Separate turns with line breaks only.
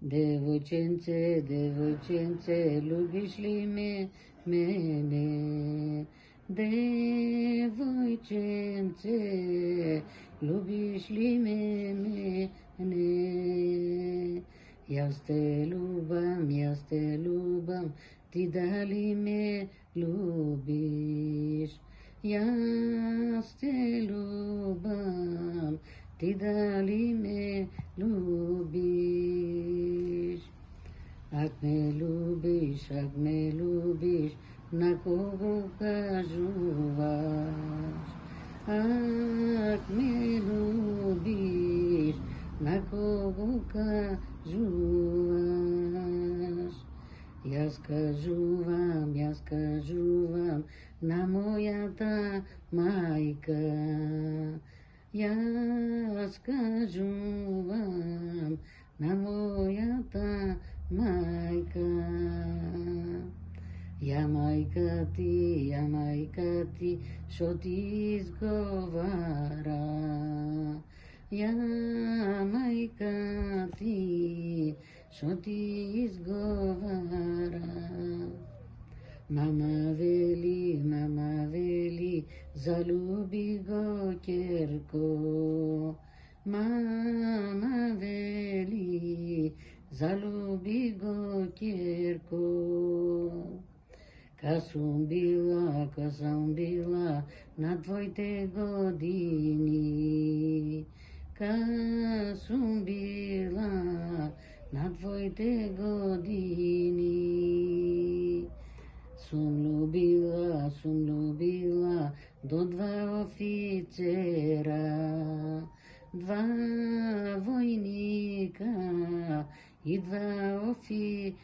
Девойченце, девойченце, любиш ли мене? Девойченце, любиш ли мене? Аз те любам, ти дали ме любиш? Аз те любам, ти дали ме любиш? Ак ме любиш, на кого кажуваш? Ак ме любиш, на кого кажуваш? Аз кажувам на моята майка. Аз кажувам на моята майка. Я майка ти, шо ти изговара. Я майка ти, шо ти изговара. Мама вели, залюби го Керко. Мама вели, залюби го Керко. Ка сум била на твоите години. Ка сум била на твоите години. Сум любила до два офицера, два войника и два офицера.